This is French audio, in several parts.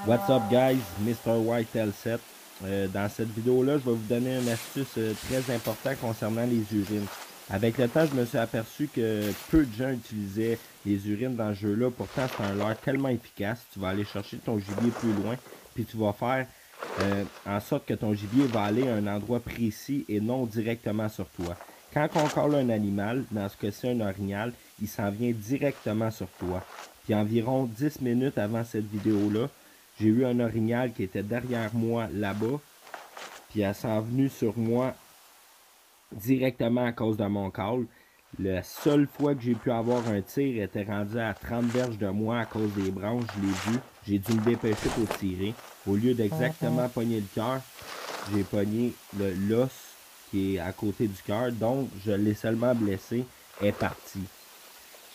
What's up guys, Mr. Whitetail7. Dans cette vidéo-là, je vais vous donner une astuce très importante concernant les urines. Avec le temps, je me suis aperçu que peu de gens utilisaient les urines dans ce jeu-là. Pourtant, c'est un leurre tellement efficace. Tu vas aller chercher ton gibier plus loin, puis tu vas faire en sorte que ton gibier va aller à un endroit précis et non directement sur toi. Quand on colle un animal, dans ce cas-ci un orignal, il s'en vient directement sur toi. Puis environ 10 minutes avant cette vidéo-là, j'ai eu un orignal qui était derrière moi là-bas, puis elle s'en venue sur moi directement à cause de mon call. La seule fois que j'ai pu avoir un tir était rendu à 30 verges de moi à cause des branches, je l'ai vu. J'ai dû me dépêcher pour tirer. Au lieu d'exactement pogner le cœur, j'ai pogné l'os qui est à côté du cœur, donc je l'ai seulement blessé, est parti.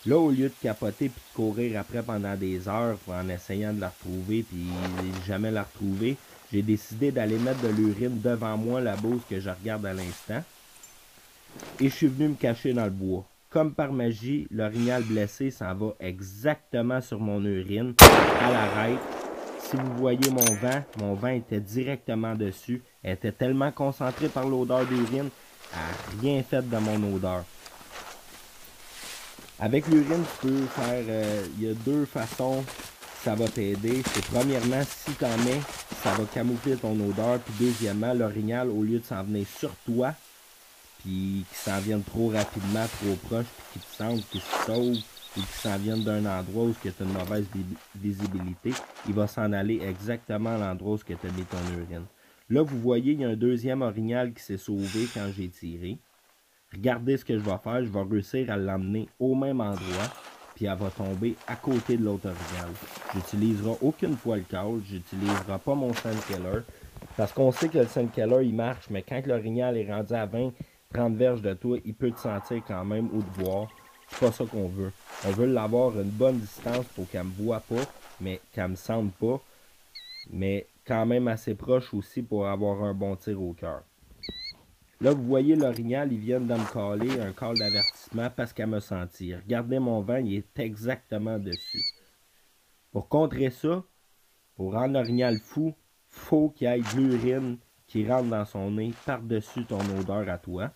Là, au lieu de capoter et de courir après pendant des heures en essayant de la retrouver puis jamais la retrouver, j'ai décidé d'aller mettre de l'urine devant moi là-bas où que je regarde à l'instant. Et je suis venu me cacher dans le bois. Comme par magie, l'orignal blessé s'en va exactement sur mon urine, à l'arrêt. Si vous voyez mon vent était directement dessus. Elle était tellement concentrée par l'odeur d'urine, elle n'a rien fait de mon odeur. Avec l'urine, tu peux faire, il y a deux façons que ça va t'aider. C'est premièrement, si tu en mets, ça va camoufler ton odeur. Puis deuxièmement, l'orignal, au lieu de s'en venir sur toi, puis qu'il s'en vienne trop rapidement, trop proche, puis qu'il te sente, qu'il se sauve, ou qu'il s'en vienne d'un endroit où tu as une mauvaise visibilité, il va s'en aller exactement à l'endroit où tu as mis ton urine. Là, vous voyez, il y a un deuxième orignal qui s'est sauvé quand j'ai tiré. Regardez ce que je vais faire, je vais réussir à l'emmener au même endroit, puis elle va tomber à côté de l'autre orignal. J'utiliserai aucune fois le call, j'utiliserai pas mon scent killer, parce qu'on sait que le scent killer il marche, mais quand l'orignal est rendu à 20-30 verges de toi, il peut te sentir quand même ou te voir. C'est pas ça qu'on veut. On veut l'avoir une bonne distance pour qu'elle me voie pas, mais qu'elle me sente pas, mais quand même assez proche aussi pour avoir un bon tir au cœur. Là, vous voyez l'orignal, ils viennent de me caller un call d'avertissement parce qu'elle me sentit. Regardez mon vent, il est exactement dessus. Pour contrer ça, pour rendre l'orignal fou, faut qu'il y ait de l'urine qui rentre dans son nez par-dessus ton odeur à toi.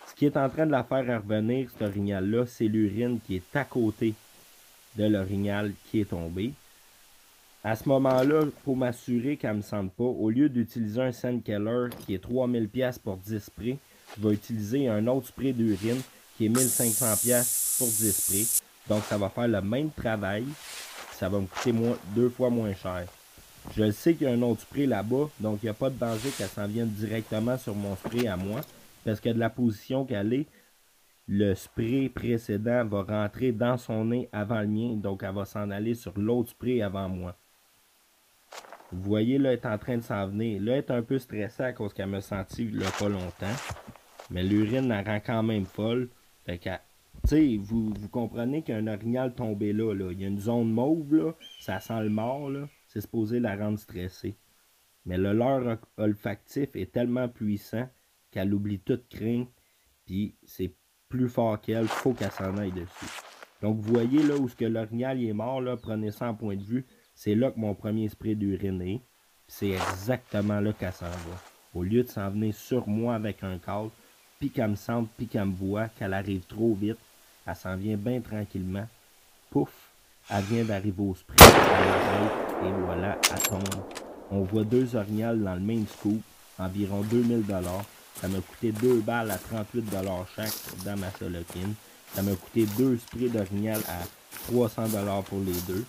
Ce qui est en train de la faire revenir, cet orignal-là, c'est l'urine qui est à côté de l'orignal qui est tombé. À ce moment-là, pour m'assurer qu'elle ne me sente pas, au lieu d'utiliser un scent killer qui est 3000$ pour 10 sprays, je vais utiliser un autre spray d'urine qui est 1500$ pour 10 sprays. Donc ça va faire le même travail, ça va me coûter deux fois moins cher. Je sais qu'il y a un autre spray là-bas, donc il n'y a pas de danger qu'elle s'en vienne directement sur mon spray à moi, parce que de la position qu'elle est, le spray précédent va rentrer dans son nez avant le mien, donc elle va s'en aller sur l'autre spray avant moi. Vous voyez, là, elle est en train de s'en venir. Là, elle est un peu stressée à cause qu'elle m'a senti il n'y a pas longtemps. Mais l'urine la rend quand même folle. Fait que, tu sais, vous comprenez qu'un orignal tombé là, il y a une zone mauve, là, ça sent le mort, là. C'est supposé la rendre stressée. Mais le leurre olfactif est tellement puissant qu'elle oublie toute crainte. Puis c'est plus fort qu'elle, faut qu'elle s'en aille dessus. Donc vous voyez là où l'orignal est mort, là, prenez ça en point de vue. C'est là que mon premier spray d'urine est. C'est exactement là qu'elle s'en va. Au lieu de s'en venir sur moi avec un call, puis qu'elle me sente, puis qu'elle me voit, qu'elle arrive trop vite, elle s'en vient bien tranquillement. Pouf, elle vient d'arriver au spray. Et voilà, elle tombe. On voit deux orignales dans le main scoop, environ 2000$. Ça m'a coûté 2 balles à 38$ chaque dans ma solopine. Ça m'a coûté 2 sprays d'orignal à 300$ pour les deux.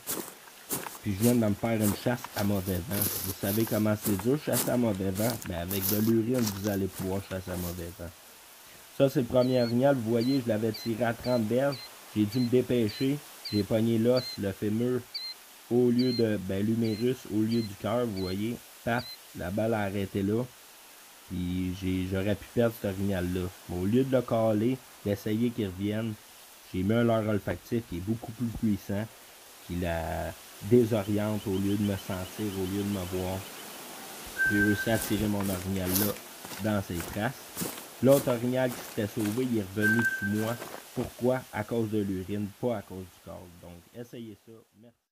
Puis je viens de me faire une chasse à mauvais vent. Vous savez comment c'est dur chasser à mauvais vent? Ben avec de l'urine, vous allez pouvoir chasser à mauvais vent. Ça, c'est le premier orignal. Vous voyez, je l'avais tiré à 30 verges. J'ai dû me dépêcher. J'ai pogné l'os, le fémur, au lieu de, l'humérus, au lieu du cœur. Vous voyez, paf, la balle a arrêté là. Puis j'aurais pu perdre cet orignal-là. Au lieu de le caler, d'essayer qu'il revienne, j'ai mis un leurre olfactif qui est beaucoup plus puissant, qui la désoriente au lieu de me sentir, au lieu de me voir. J'ai réussi à tirer mon orignal-là dans ses traces. L'autre orignal qui s'était sauvé, il est revenu sous moi. Pourquoi? À cause de l'urine, pas à cause du corps. Donc, essayez ça. Merci.